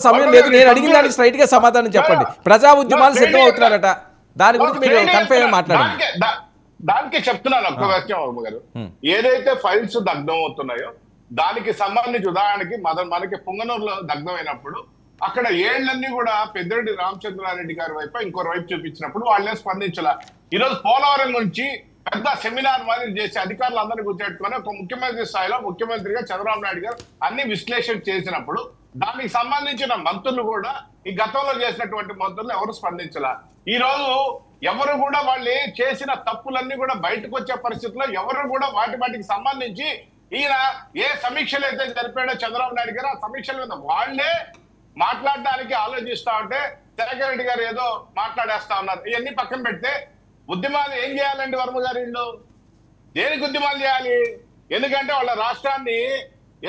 సమయం లేదు. నేను అడిగిన దానికి స్ట్రైట్ గా సమాధానం చెప్పండి. ప్రజా ఉద్యమాలు సిద్ధం అవుతున్నారట, దాని గురించి మీరు కన్ఫర్మ్ మాట్లాడండి. దానికి చెప్తున్నాను ఒక్క విషయం వర్మ గారు. ఏదైతే ఫైల్స్ దగ్ధం అవుతున్నాయో దానికి సంబంధించి ఉదాహరణకి మనకి పుంగనూరులో దగ్ధం అయినప్పుడు అక్కడ ఏళ్లన్నీ కూడా పెద్దిరెడ్డి రామచంద్రారెడ్డి గారి వైపు ఇంకోటి వైపు చూపించినప్పుడు వాళ్ళే స్పందించాల. ఈరోజు పోలవరం నుంచి పెద్ద సెమినార్ మాదిరి చేసి అధికారులు అందరినీ కూర్చోబెట్టుకొని ఒక ముఖ్యమంత్రి స్థాయిలో ముఖ్యమంత్రిగా చంద్రబాబు నాయుడు గారు అన్ని విశ్లేషణ చేసినప్పుడు దానికి సంబంధించిన మంత్రులు కూడా ఈ గతంలో చేసినటువంటి మంత్రులు ఎవరు స్పందించాల. ఈ రోజు ఎవరు కూడా వాళ్ళు చేసిన తప్పులన్నీ కూడా బయటకు వచ్చే పరిస్థితుల్లో ఎవరు కూడా వాటికి సంబంధించి ఈయన ఏ సమీక్షలు అయితే జరిపాడో చంద్రబాబు నాయుడు గారు ఆ సమీక్షల మీద వాళ్లే మాట్లాడడానికి ఆలోచిస్తా ఉంటే జగన్ రెడ్డి గారు ఏదో మాట్లాడేస్తా ఉన్నారు. ఇవన్నీ పక్కన పెడితే ఉద్యమాలు ఏం చేయాలండి వర్మ గారు? ఇల్లు దేనికి ఉద్యమాలు చేయాలి? ఎందుకంటే వాళ్ళ రాష్ట్రాన్ని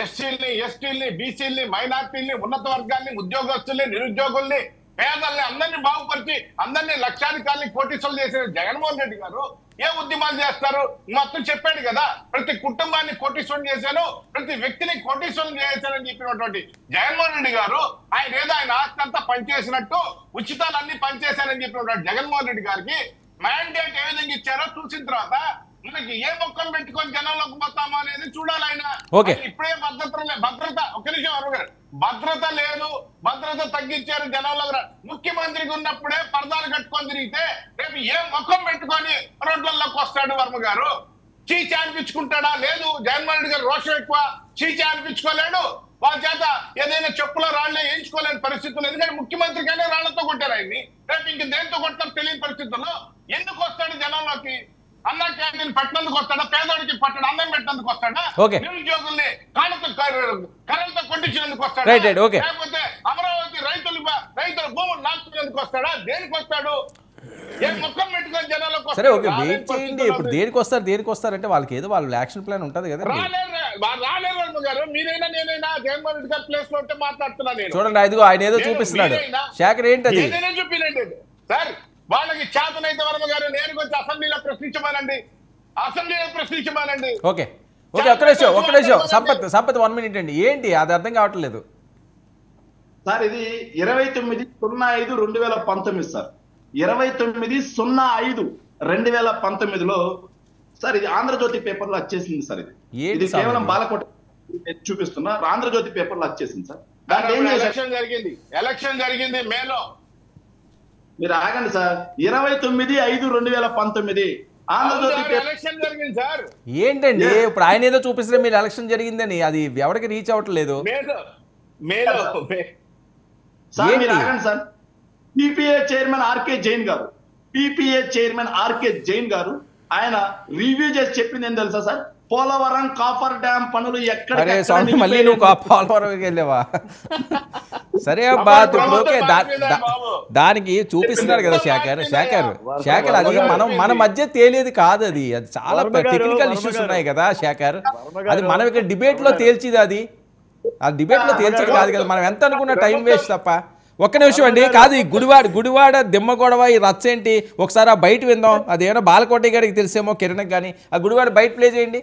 ఎస్సీల్ని, ఎస్టీల్ని, బీసీల్ని, మైనార్టీల్ని, ఉన్నత వర్గాల్ని, ఉద్యోగస్తుల్ని, నిరుద్యోగుల్ని, పేదల్ని అందరినీ బాగుపరిచి అందరినీ లక్షాధికారుల్ని కోటీశ్వరులు చేసిన జగన్మోహన్ రెడ్డి గారు ఏ ఉద్యమాలు చేస్తారు? మొత్తం చెప్పాడు కదా, ప్రతి కుటుంబాన్ని కోటీశ్వరం చేశాను, ప్రతి వ్యక్తిని కోటీశ్వరం చేశానని చెప్పినటువంటి జగన్మోహన్ రెడ్డి గారు ఆయన ఏదో ఆయన ఆస్తి అంతా పనిచేసినట్టు ఉచితాలన్నీ పనిచేశానని చెప్పినటువంటి జగన్మోహన్ రెడ్డి గారికి మ్యాండేట్ ఏ విధంగా ఇచ్చారో చూసిన తర్వాత మనకి ఏ మొక్కం పెట్టుకొని జనంలోకి పోతామో అనేది చూడాలి. ఆయన ఇప్పుడే భద్రత ఒక నిమిషం అడుగుగారు, భద్రత లేదు, భద్రత తగ్గించారు జనంలో. ముఖ్యమంత్రికి ఉన్నప్పుడే పరదాలు కట్టుకొని తిరిగితే రేపు ఏ మొక్కం పెట్టుకొని రోడ్లలోకి వస్తాడు వర్మ గారు? చీచి అనిపించుకుంటాడా? లేదు, జగన్మోహన్ రెడ్డి గారు రోషం ఎక్కువ, చీచి అనిపించుకోలేడు. వాళ్ళ చేత ఏదైనా చెప్పులో రాళ్లే వేయించుకోలేని పరిస్థితులు. ఎందుకంటే ముఖ్యమంత్రికైనా రాళ్లతో కొట్టారు ఆయన్ని, రేపు ఇంక దేంతో కొట్టారు తెలియని పరిస్థితుల్లో ఎందుకు వస్తాడు జనంలోకి? అన్న క్యాంటీన్ పట్టణందుకు వస్తాడా? పేదోడికి పట్టడం అన్నం పెట్టినందుకు వస్తాడా? నిరుద్యోగుల్ని కరెంట్తో కొట్టించినందుకు వస్తాడా? లేకపోతే అమరావతి రైతుల భూములు నాటుకునేందుకు వస్తాడా? దేనికి వస్తాడు? ఏ ముఖం పెట్టుకొని జనాలకు? సరే, ఓకే, వెయిట్ చేయండి. ఇప్పుడు దేనికి వస్తారంటే వాళ్ళకి ఏదో వాళ్ళ యాక్షన్ ప్లాన్ ఉంటది కదా. రాలేరు గారు, మీరైనా నేనైనా జగన్మోహన్ రెడ్డి గారి ప్లేస్ లో ఉంటే మాట్లాడుతున్నాను నేను. చూడండి, అదిగో ఆయన ఏదో చూపిస్తున్నాడు. శేఖర్ ఏంటది? ఏదైనా చూపినండి సార్, వాళ్ళకి చేతనైతే వర్మ గారు నేను వచ్చి అసెంబ్లీలో ప్రశ్నించమానండి. ఓకే, ఒక్క నిమిషం సంపత్ 1 minute అండి. ఏంటి అది అర్థం కావట్లేదు సార్. ఇది 29/05/2019 సార్, 29/05/2019లో సార్ ఇది ఆంధ్రజ్యోతి పేపర్ లో వచ్చేసింది సార్. ఇది కేవలం బాలకోట చూపిస్తున్నా, ఆంధ్రజ్యోతి పేపర్ లో వచ్చేసింది సార్. ఎలక్షన్ జరిగింది మేలో. మీరు ఆగండి సార్. 29/05/2019 ఆంధ్రజ్యోతి ఎలక్షన్ జరిగింది సార్. ఏంటండి ఇప్పుడు ఆయన ఏదో చూపిస్తే మీరు ఎలక్షన్ జరిగిందని అది ఎవరికి రీచ్ అవ్వట్లేదు. Sir PPA chairman RK Jain గారు ఆయన రివ్యూ చేసి చెప్పింది ఏం తెలుసా సార్? పోలవరం కాఫర్ డ్యామ్ పనులు ఎక్కడ మళ్ళీ నువ్వు పోలవరం వెళ్ళావా? సరే అబ్బా, ఓకే, దానికి చూపిస్తున్నారు కదా శేఖర్ అది మన మధ్య తేలేది కాదు. అది చాలా టెక్నికల్ ఇష్యూస్ ఉన్నాయి కదా శేఖర్. అది మనం ఇక్కడ డిబేట్ లో తేల్చిది, అది ఆ డిబేట్ లో తేల్చేది కాదు కదా. మనం ఎంత అనుకున్న టైం వేస్ట్ తప్ప. ఒక్క నిమిషం అండి, కాదు ఈ గుడివాడ దిమ్మ గొడవ ఈ రచ్చ ఏంటి ఒకసారి ఆ బయట విందాం. అదేమన్నా బాలకోట గారికి తెలిసేమో, కిరణ్ కానీ ఆ గుడివాడ బయట ప్లే చేయండి.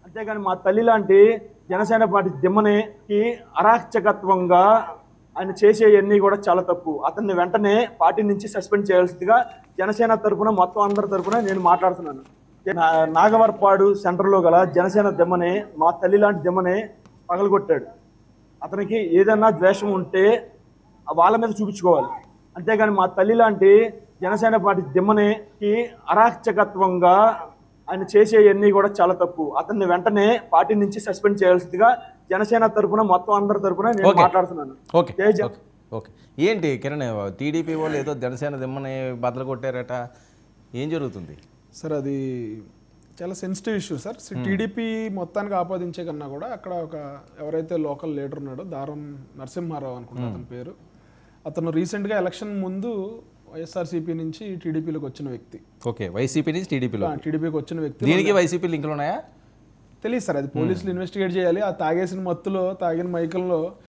అంతేగాని మా తల్లి లాంటి జనసేన పార్టీ దిమ్మకి అరాచకత్వంగా ఆయన చేసేవన్నీ కూడా చాలా తప్పు. అతన్ని వెంటనే పార్టీ నుంచి సస్పెండ్ చేయాల్సిందిగా జనసేన తరఫున మొత్తం అందరి తరఫున నేను మాట్లాడుతున్నాను. నాగవరపాడు సెంటర్లో గల జనసేన దిమ్మనే, మా తల్లి లాంటి దిమ్మనే పగలగొట్టాడు. అతనికి ఏదన్నా ద్వేషం ఉంటే వాళ్ళ మీద చూపించుకోవాలి. అంతేగాని మా తల్లి లాంటి జనసేన పార్టీ దిమ్మకి అరాచకత్వంగా ఆయన చేసేవన్నీ కూడా చాలా తప్పు. అతన్ని వెంటనే పార్టీ నుంచి సస్పెండ్ చేయాల్సిందిగా జనసేన తరఫున మొత్తం అందరి తరఫున నేను మాట్లాడుతున్నాను. ఏంటి కిరణ్, టీడీపీ వాళ్ళు ఏదో జనసేన దిమ్మని బద్దలు కొట్టారట, ఏం జరుగుతుంది సార్? అది చాలా సెన్సిటివ్ ఇష్యూ సార్. టీడీపీ మొత్తానికి ఆపాదించే కన్నా కూడా అక్కడ ఒక ఎవరైతే లోకల్ లీడర్ ఉన్నాడో దారం నరసింహారావు అనుకుంటా అతని పేరు, అతను రీసెంట్గా ఎలక్షన్ ముందు వైఎస్ఆర్సీపీ నుంచి టీడీపీలోకి వచ్చిన వ్యక్తి. ఓకే, వైసీపీ నుంచి టీడీపీకి వచ్చిన వ్యక్తి. దీనికి వైసీపీ లింకులు ఉన్నాయా తెలియదు సార్, అది పోలీసులు ఇన్వెస్టిగేట్ చేయాలి. ఆ తాగిన మైకంలో